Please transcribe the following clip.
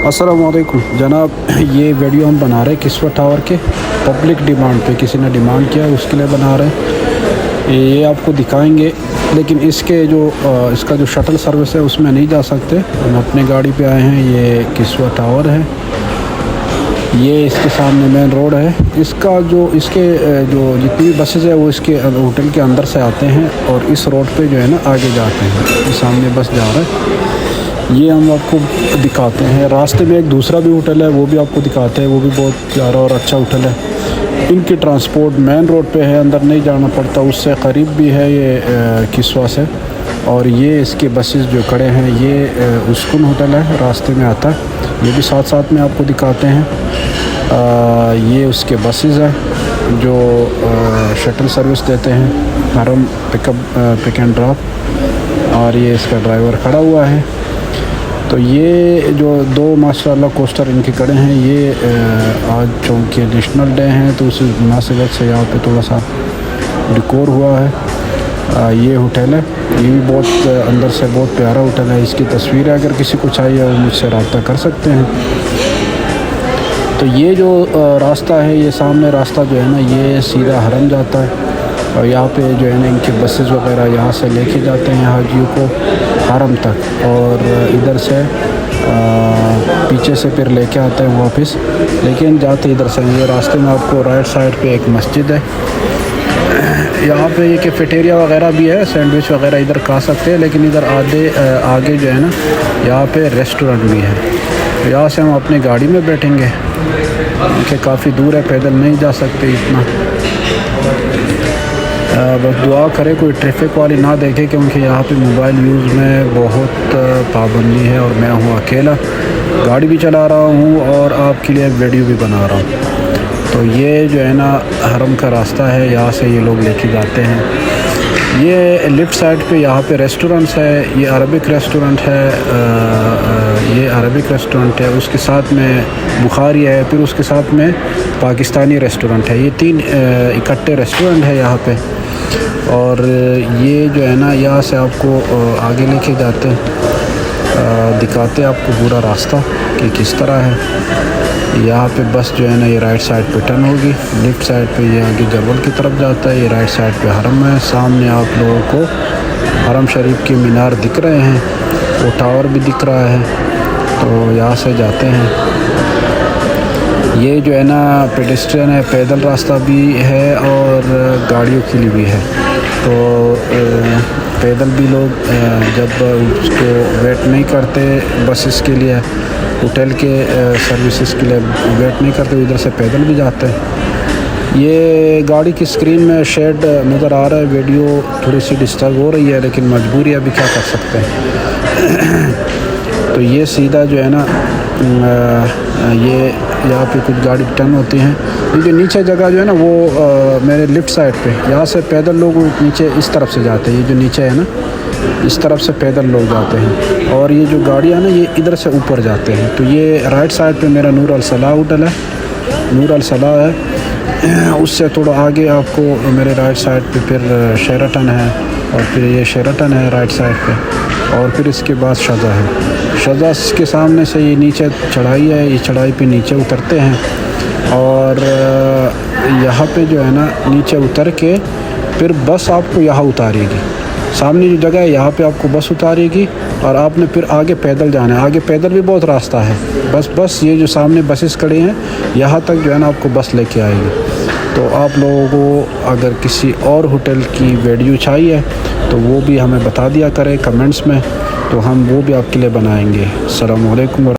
अस्सलामुअलैकुम जनाब, ये वीडियो हम बना रहे हैं किस्वा टावर के पब्लिक डिमांड पे। किसी ने डिमांड किया उसके लिए बना रहे हैं। ये आपको दिखाएंगे, लेकिन इसके जो इसका जो शटल सर्विस है उसमें नहीं जा सकते। हम अपने गाड़ी पे आए हैं। ये किस्वा टावर है, ये इसके सामने मेन रोड है। इसका जो इसके जो जितनी भी बसेज़ है वो इसके होटल के अंदर से आते हैं और इस रोड पे जो है ना आगे जाते हैं। ये सामने बस जा रहा है, ये हम आपको दिखाते हैं। रास्ते में एक दूसरा भी होटल है, वो भी आपको दिखाते हैं। वो भी बहुत प्यारा और अच्छा होटल है। इनकी ट्रांसपोर्ट मेन रोड पे है, अंदर नहीं जाना पड़ता। उससे करीब भी है ये किस्वा से। और ये इसके बसेस जो खड़े हैं ये उस्कुन होटल है, रास्ते में आता है। ये भी साथ साथ में आपको दिखाते हैं। ये उसके बसेस हैं जो शटल सर्विस देते हैं, हरम पिक एंड ड्रॉप। और ये इसका ड्राइवर खड़ा हुआ है। तो ये जो दो माशाल्लाह कोस्टर इनके खड़े हैं, ये आज चूँकि नेशनल डे हैं तो उस मुनासिबत से यहाँ पे थोड़ा सा डिकोर हुआ है। ये होटल है, ये भी बहुत अंदर से बहुत प्यारा होटल है। इसकी तस्वीरें अगर किसी को चाहिए वो मुझसे रब्ता कर सकते हैं। तो ये जो रास्ता है, ये सामने रास्ता जो है ना ये सीधा हरम जाता है। और यहाँ पे जो है ना इनके बसेस वगैरह यहाँ से लेके जाते हैं हाजियों को हरम तक, और इधर से पीछे से फिर लेके आते हैं वापस। लेकिन जाते इधर से। ये रास्ते में आपको राइट साइड पे एक मस्जिद है। यहाँ पे ये कैफेटेरिया वगैरह भी है, सैंडविच वगैरह इधर खा सकते हैं। लेकिन इधर आगे जो है ना यहाँ पे रेस्टोरेंट भी है। तो यहाँ से हम अपनी गाड़ी में बैठेंगे क्योंकि काफ़ी दूर है, पैदल नहीं जा सकते इतना। बस दुआ करें कोई ट्रैफिक वाली ना देखे, क्योंकि यहाँ पे मोबाइल यूज़ में बहुत पाबंदी है। और मैं हूँ अकेला, गाड़ी भी चला रहा हूँ और आपके लिए वीडियो भी बना रहा हूँ। तो ये जो है ना हरम का रास्ता है, यहाँ से ये लोग लेके जाते हैं। ये लेफ़्ट साइड पे यहाँ पे रेस्टोरेंट्स है। ये अरबिक रेस्टोरेंट है, ये अरबिक रेस्टोरेंट है। उसके साथ में बुखारी है, फिर उसके साथ में पाकिस्तानी रेस्टोरेंट है। ये तीन इकट्ठे रेस्टोरेंट है यहाँ पे। और ये जो है ना यहाँ से आपको आगे लेके जाते हैं, दिखाते हैं आपको पूरा रास्ता कि किस तरह है। यहाँ पे बस जो है ना ये राइट साइड पे टर्न होगी, लेफ़्ट साइड पे ये आगे जबल की तरफ जाता है। ये राइट साइड पे हरम है। सामने आप लोगों को हरम शरीफ के मीनार दिख रहे हैं, वो टावर भी दिख रहा है। तो यहाँ से जाते हैं। ये जो है ना पेडेस्ट्रियन है, पैदल रास्ता भी है और गाड़ियों के लिए भी है। तो पैदल भी लोग जब उसको वेट नहीं करते बसेस के लिए, होटल के सर्विसेज के लिए वेट नहीं करते, इधर से पैदल भी जाते हैं। ये गाड़ी की स्क्रीन में शेड नज़र आ रहा है, वीडियो थोड़ी सी डिस्टर्ब हो रही है, लेकिन मजबूरी है, अभी क्या कर सकते हैं। तो ये सीधा जो है ना ये यहाँ पे कुछ गाड़ी टर्न होती हैं। ये जो नीचे जगह जो है ना वो मेरे लेफ़्ट साइड पे, यहाँ से पैदल लोग नीचे इस तरफ से जाते हैं। ये जो नीचे है ना इस तरफ से पैदल लोग जाते हैं, और ये जो गाड़ियाँ ना ये इधर से ऊपर जाते हैं। तो ये राइट साइड पे मेरा नूर अल सलाह होटल है, नूर अल सलाह है। उससे थोड़ा आगे आपको मेरे राइट साइड पे फिर शेराटन है, और फिर ये शेराटन है राइट साइड पे, और फिर इसके बाद शज़ा है। शज़ा के सामने से ये नीचे चढ़ाई है, ये चढ़ाई पे नीचे उतरते हैं। और यहाँ पे जो है ना नीचे उतर के फिर बस आपको यहाँ उतारेगी। सामने जो जगह है यहाँ पे आपको बस उतारेगी, और आपने फिर आगे पैदल जाना है। आगे पैदल भी बहुत रास्ता है। बस ये जो सामने बसेस खड़ी हैं यहाँ तक जो है ना आपको बस लेके आएगी। तो आप लोगों को अगर किसी और होटल की वीडियो चाहिए तो वो भी हमें बता दिया करें कमेंट्स में, तो हम वो भी आपके लिए बनाएंगे। अस्सलामु अलैकुम।